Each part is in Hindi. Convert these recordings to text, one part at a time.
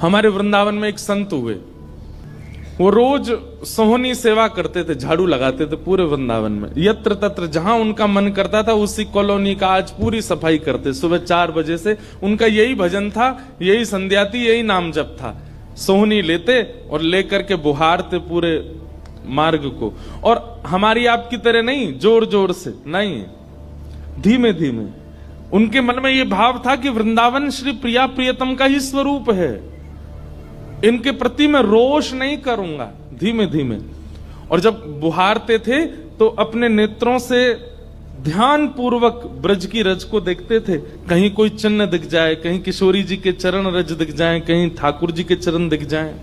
हमारे वृंदावन में एक संत हुए, वो रोज सोहनी सेवा करते थे, झाड़ू लगाते थे पूरे वृंदावन में, यत्र तत्र जहां उनका मन करता था उसी कॉलोनी का आज पूरी सफाई करते। सुबह 4 बजे से उनका यही भजन था, यही संध्या थी, यही नाम जप था। सोहनी लेते और लेकर के बुहारते पूरे मार्ग को, और हमारी आपकी तरह नहीं जोर जोर से, नहीं, धीमे धीमे। उनके मन में यह भाव था कि वृंदावन श्री प्रिया प्रियतम का ही स्वरूप है, इनके प्रति मैं रोष नहीं करूंगा, धीमे धीमे। और जब बुहारते थे तो अपने नेत्रों से ध्यान पूर्वक ब्रज की रज को देखते थे, कहीं कोई चिन्ह दिख जाए, कहीं किशोरी जी के चरण रज दिख जाए, कहीं ठाकुर जी के चरण दिख जाए।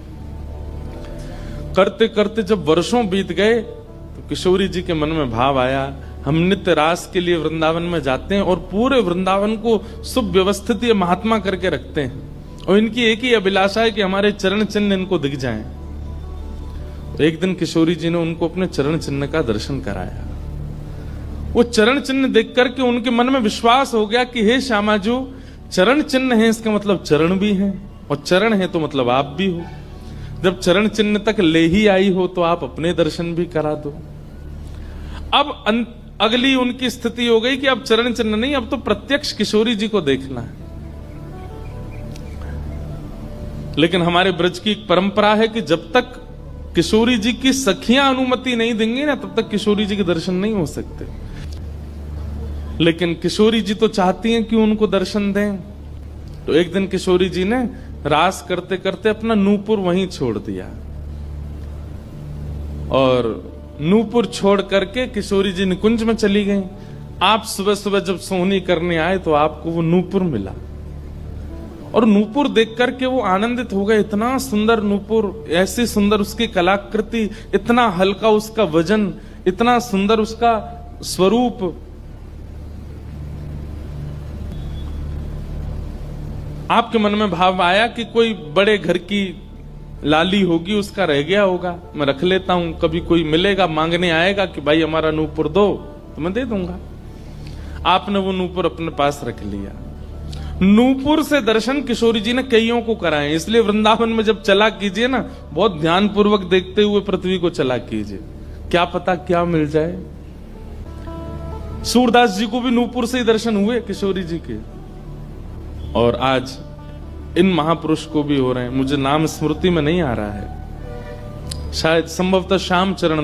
करते करते जब वर्षों बीत गए तो किशोरी जी के मन में भाव आया, हम नित्य रास के लिए वृंदावन में जाते हैं और पूरे वृंदावन को सुव्यवस्थित महात्मा करके रखते हैं, और इनकी एक ही अभिलाषा है कि हमारे चरण चिन्ह इनको दिख जाएं। तो एक दिन किशोरी जी ने उनको अपने चरण चिन्ह का दर्शन कराया। वो चरण चिन्ह देख करके उनके मन में विश्वास हो गया कि हे श्यामा जो चरण चिन्ह है इसका मतलब चरण भी है, और चरण है तो मतलब आप भी हो। जब चरण चिन्ह तक ले ही आई हो तो आप अपने दर्शन भी करा दो। अब अगली उनकी स्थिति हो गई कि अब चरण चिन्ह नहीं, अब तो प्रत्यक्ष किशोरी जी को देखना है। लेकिन हमारे ब्रज की एक परंपरा है कि जब तक किशोरी जी की सखियां अनुमति नहीं देंगी ना, तब तक किशोरी जी के दर्शन नहीं हो सकते। लेकिन किशोरी जी तो चाहती हैं कि उनको दर्शन दें। तो एक दिन किशोरी जी ने रास करते करते अपना नूपुर वहीं छोड़ दिया, और नूपुर छोड़ करके किशोरी जी निकुंज में चली गई। आप सुबह सुबह जब सोहनी करने आए तो आपको वो नूपुर मिला, और नूपुर देख करके वो आनंदित हो गए। इतना सुंदर नूपुर, ऐसी सुंदर उसकी कलाकृति, इतना हल्का उसका वजन, इतना सुंदर उसका स्वरूप। आपके मन में भाव आया कि कोई बड़े घर की लाली होगी, उसका रह गया होगा, मैं रख लेता हूं, कभी कोई मिलेगा मांगने आएगा कि भाई हमारा नूपुर दो तो मैं दे दूंगा। आपने वो नूपुर अपने पास रख लिया। नूपुर से दर्शन किशोरी जी ने कईयों को कराए, इसलिए वृंदावन में जब चला कीजिए ना, बहुत ध्यान पूर्वक देखते हुए पृथ्वी को चला कीजिए, क्या पता क्या मिल जाए। सूरदास जी को भी नूपुर से ही दर्शन हुए किशोरी जी के, और आज इन महापुरुष को भी हो रहे हैं। मुझे नाम स्मृति में नहीं आ रहा है, शायद संभवतः श्याम चरण